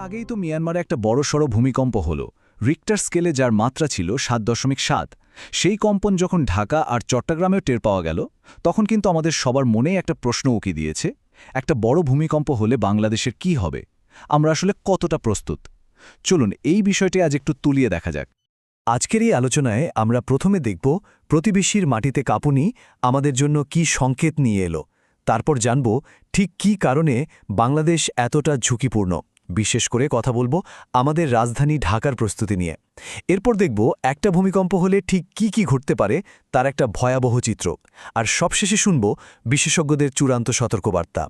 আগেই তো মিয়ানমারে একটা বড়সড় ভূমিকম্প হলো। রিক্টার স্কেলে যার মাত্রা ছিল ৭.৭। সেই কম্পন যখন ঢাকা আর চট্টগ্রামেও টের পাওয়া গেল, তখন কিন্তু আমাদের সবার মনেই একটা প্রশ্ন উকি দিয়েছে, একটা বড় ভূমিকম্প হলে বাংলাদেশের কি হবে? আমরা আসলে কতটা প্রস্তুত? চলুন এই বিষয়টি আজ একটু তুলিয়ে দেখা যাক। আজকের এই আলোচনায় আমরা প্রথমে দেখব প্রতিবেশীর মাটিতে কাঁপুনি আমাদের জন্য কি সংকেত নিয়ে এলো। তারপর জানব ঠিক কী কারণে বাংলাদেশ এতটা ঝুঁকিপূর্ণ। বিশেষ করে কথা বলবো আমাদের রাজধানী ঢাকার প্রস্তুতি নিয়ে। এরপর দেখব একটা ভূমিকম্প হলে ঠিক কি ঘটতে পারে তার একটা ভয়াবহ চিত্র। আর সবশেষে শুনব বিশেষজ্ঞদের চূড়ান্ত সতর্কবার্তা।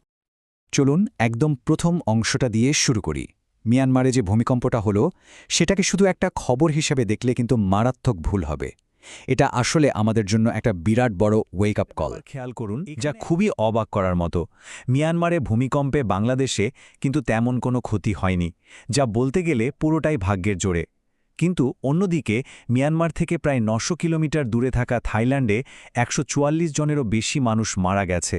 চলুন একদম প্রথম অংশটা দিয়ে শুরু করি। মিয়ানমারে যে ভূমিকম্পটা হলো, সেটাকে শুধু একটা খবর হিসেবে দেখলে কিন্তু মারাত্মক ভুল হবে। এটা আসলে আমাদের জন্য একটা বিরাট বড় ওয়েক আপ কল। খেয়াল করুন, যা খুবই অবাক করার মতো, মিয়ানমারে ভূমিকম্পে বাংলাদেশে কিন্তু তেমন কোনো ক্ষতি হয়নি, যা বলতে গেলে পুরোটাই ভাগ্যের জোরে। কিন্তু অন্যদিকে মিয়ানমার থেকে প্রায় ৯০০ কিলোমিটার দূরে থাকা থাইল্যান্ডে ১৪৪ জনেরও বেশি মানুষ মারা গেছে।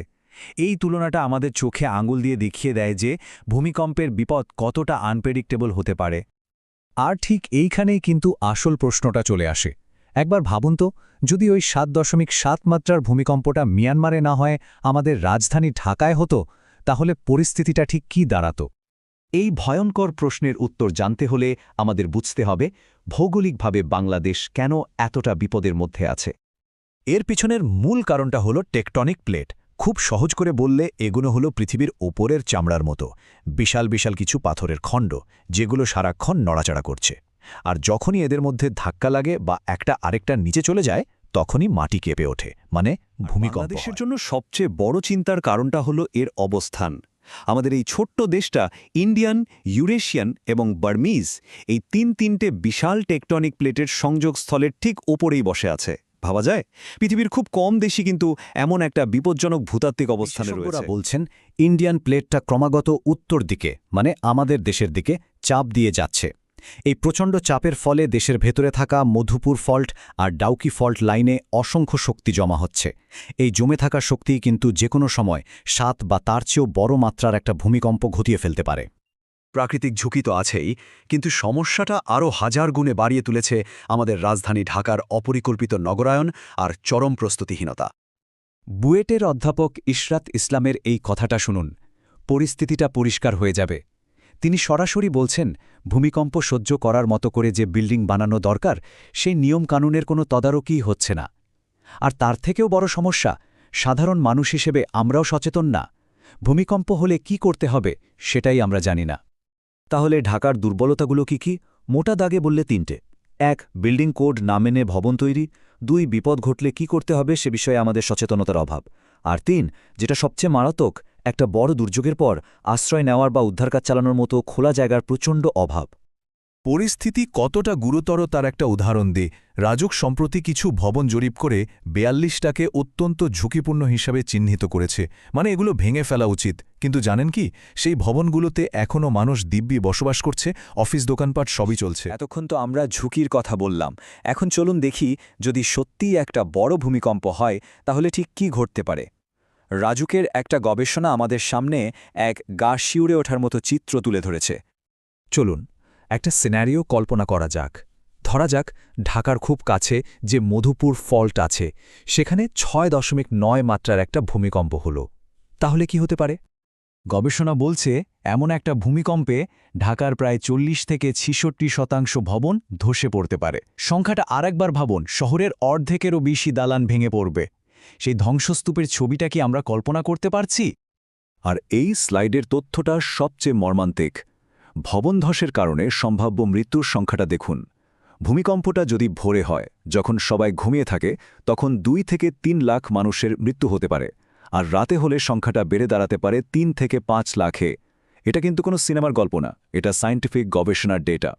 এই তুলনাটা আমাদের চোখে আঙুল দিয়ে দেখিয়ে দেয় যে ভূমিকম্পের বিপদ কতটা আনপ্রেডিক্টেবল হতে পারে। আর ঠিক এইখানেই কিন্তু আসল প্রশ্নটা চলে আসে। একবার ভাবুন তো, যদি ওই ৭.৭ মাত্রার ভূমিকম্পটা মিয়ানমারে না হয় আমাদের রাজধানী ঢাকায় হতো, তাহলে পরিস্থিতিটা ঠিক কী দাঁড়াতো? এই ভয়ঙ্কর প্রশ্নের উত্তর জানতে হলে আমাদের বুঝতে হবে ভৌগোলিকভাবে বাংলাদেশ কেন এতটা বিপদের মধ্যে আছে। এর পিছনের মূল কারণটা হলো টেকটনিক প্লেট। খুব সহজ করে বললে এগুলো হলো পৃথিবীর ওপরের চামড়ার মতো বিশাল বিশাল কিছু পাথরের খণ্ড, যেগুলো সারাক্ষণ নড়াচড়া করছে। আর যখনই এদের মধ্যে ধাক্কা লাগে বা একটা আরেকটার নিচে চলে যায়, তখনই মাটি কেঁপে ওঠে, মানে ভূমিকম্প। বাংলাদেশের জন্য সবচেয়ে বড় চিন্তার কারণটা হলো এর অবস্থান। আমাদের এই ছোট্ট দেশটা ইন্ডিয়ান, ইউরেশিয়ান এবং বার্মিজ, এই তিনটে বিশাল টেকটনিক প্লেটের সংযোগস্থলের ঠিক ওপরেই বসে আছে। ভাবা যায়, পৃথিবীর খুব কম দেশই কিন্তু এমন একটা বিপজ্জনক ভূতাত্ত্বিক অবস্থানে রয়েছে। বলছেন ইন্ডিয়ান প্লেটটা ক্রমাগত উত্তর দিকে, মানে আমাদের দেশের দিকে চাপ দিয়ে যাচ্ছে। এই প্রচণ্ড চাপের ফলে দেশের ভেতরে থাকা মধুপুর ফল্ট আর ডাউকি ফল্ট লাইনে অসংখ্য শক্তি জমা হচ্ছে। এই জমে থাকা শক্তি কিন্তু যে কোনো সময় ৭ বা তার চেয়েও বড় মাত্রার একটা ভূমিকম্প ঘটিয়ে ফেলতে পারে। প্রাকৃতিক ঝুঁকি তো আছেই, কিন্তু সমস্যাটা আরও হাজার গুণে বাড়িয়ে তুলেছে আমাদের রাজধানী ঢাকার অপরিকল্পিত নগরায়ন আর চরম প্রস্তুতিহীনতা। বুয়েটের অধ্যাপক ইশরাত ইসলামের এই কথাটা শুনুন, পরিস্থিতিটা পরিষ্কার হয়ে যাবে। তিনি সরাসরি বলছেন, ভূমিকম্প সহ্য করার মতো করে যে বিল্ডিং বানানো দরকার, সেই নিয়মকানুনের কোনো তদারকিই হচ্ছে না। আর তার থেকেও বড় সমস্যা, সাধারণ মানুষ হিসেবে আমরাও সচেতন না। ভূমিকম্প হলে কি করতে হবে সেটাই আমরা জানি না। তাহলে ঢাকার দুর্বলতাগুলো কি? মোটা দাগে বললে ৩টে। ১. বিল্ডিং কোড না মেনে ভবন তৈরি। ২. বিপদ ঘটলে কি করতে হবে সে বিষয়ে আমাদের সচেতনতার অভাব। আর ৩. যেটা সবচেয়ে মারাত্মক, একটা বড় দুর্যোগের পর আশ্রয় নেওয়ার বা উদ্ধার কাজ চালানোর মতো খোলা জায়গার প্রচণ্ড অভাব। পরিস্থিতি কতটা গুরুতর তার একটা উদাহরণ দিই। রাজুক সম্প্রতি কিছু ভবন জরিপ করে ৪২টাকে অত্যন্ত ঝুঁকিপূর্ণ হিসাবে চিহ্নিত করেছে, মানে এগুলো ভেঙে ফেলা উচিত। কিন্তু জানেন কি, সেই ভবনগুলোতে এখনও মানুষ দিব্যি বসবাস করছে, অফিস দোকানপাট সবই চলছে। এতক্ষণ তো আমরা ঝুঁকির কথা বললাম, এখন চলুন দেখি যদি সত্যিই একটা বড় ভূমিকম্প হয় তাহলে ঠিক কি ঘটতে পারে। রাজুকের একটা গবেষণা আমাদের সামনে এক গা শিউরে ওঠার মতো চিত্র তুলে ধরেছে। চলুন একটা সিনারিও কল্পনা করা যাক। ধরা যাক ঢাকার খুব কাছে যে মধুপুর ফল্ট আছে, সেখানে ৬.৯ মাত্রার একটা ভূমিকম্প হলো। তাহলে কি হতে পারে? গবেষণা বলছে, এমন একটা ভূমিকম্পে ঢাকার প্রায় ৪০ থেকে ৬৬% ভবন ধসে পড়তে পারে। সংখ্যাটা আরেকবার ভাবুন, শহরের অর্ধেকেরও বেশি দালান ভেঙে পড়বে। সেই ধ্বংসস্তূপের ছবিটা কি আমরা কল্পনা করতে পারছি? আর এই স্লাইডের তথ্যটা সবচেয়ে মর্মান্তিক। ভবন ধসের কারণে সম্ভাব্য মৃত্যুর সংখ্যাটা দেখুন। ভূমিকম্পটা যদি ভোরে হয়, যখন সবাই ঘুমিয়ে থাকে, তখন ২ থেকে ৩ লাখ মানুষের মৃত্যু হতে পারে। আর রাতে হলে সংখ্যাটা বেড়ে দাঁড়াতে পারে ৩ থেকে ৫ লাখে। এটা কিন্তু কোনো সিনেমার গল্প না, এটা সায়েন্টিফিক গবেষণার ডেটা।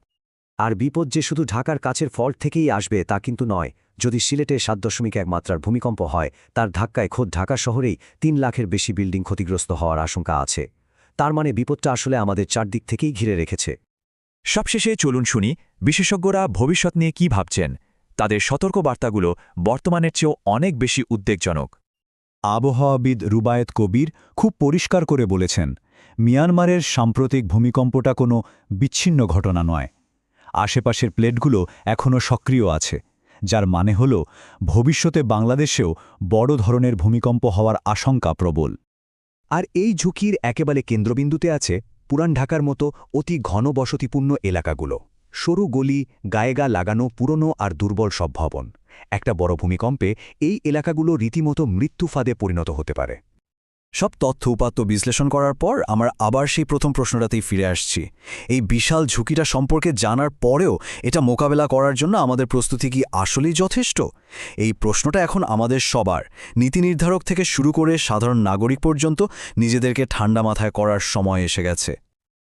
আর বিপদ যে শুধু ঢাকার কাছের ফল্ট থেকেই আসবে তা কিন্তু নয়। যদি সিলেটে ৭.১ মাত্রার ভূমিকম্প হয়, তার ধাক্কায় খোদ ঢাকা শহরেই ৩ লাখের বেশি বিল্ডিং ক্ষতিগ্রস্ত হওয়ার আশঙ্কা আছে। তার মানে বিপদটা আসলে আমাদের চারদিক থেকেই ঘিরে রেখেছে। সবশেষে চলুন শুনি বিশেষজ্ঞরা ভবিষ্যৎ নিয়ে কি ভাবছেন। তাদের সতর্কবার্তাগুলো বর্তমানের চেয়েও অনেক বেশি উদ্বেগজনক। আবহাওয়াবিদ রুবায়েত কবির খুব পরিষ্কার করে বলেছেন, মিয়ানমারের সাম্প্রতিক ভূমিকম্পটা কোনো বিচ্ছিন্ন ঘটনা নয়। আশেপাশের প্লেটগুলো এখনও সক্রিয় আছে, যার মানে হল ভবিষ্যতে বাংলাদেশেও বড় ধরনের ভূমিকম্প হওয়ার আশঙ্কা প্রবল। আর এই ঝুঁকির একেবারে কেন্দ্রবিন্দুতে আছে পুরান ঢাকার মতো অতি ঘন বসতিপূর্ণ এলাকাগুলো। সরু গলি, গায়ে গা লাগানো পুরনো আর দুর্বল সব ভবন। একটা বড় ভূমিকম্পে এই এলাকাগুলো রীতিমতো মৃত্যু ফাঁদে পরিণত হতে পারে। সব তথ্য উপাত্ত বিশ্লেষণ করার পর আমরা আবার সেই প্রথম প্রশ্নটাতেই ফিরে আসছি। এই বিশাল ঝুঁকিটা সম্পর্কে জানার পরেও এটা মোকাবেলা করার জন্য আমাদের প্রস্তুতি কি আসলেই যথেষ্ট? এই প্রশ্নটা এখন আমাদের সবার, নীতি নির্ধারক থেকে শুরু করে সাধারণ নাগরিক পর্যন্ত, নিজেদেরকে ঠান্ডা মাথায় করার সময় এসে গেছে।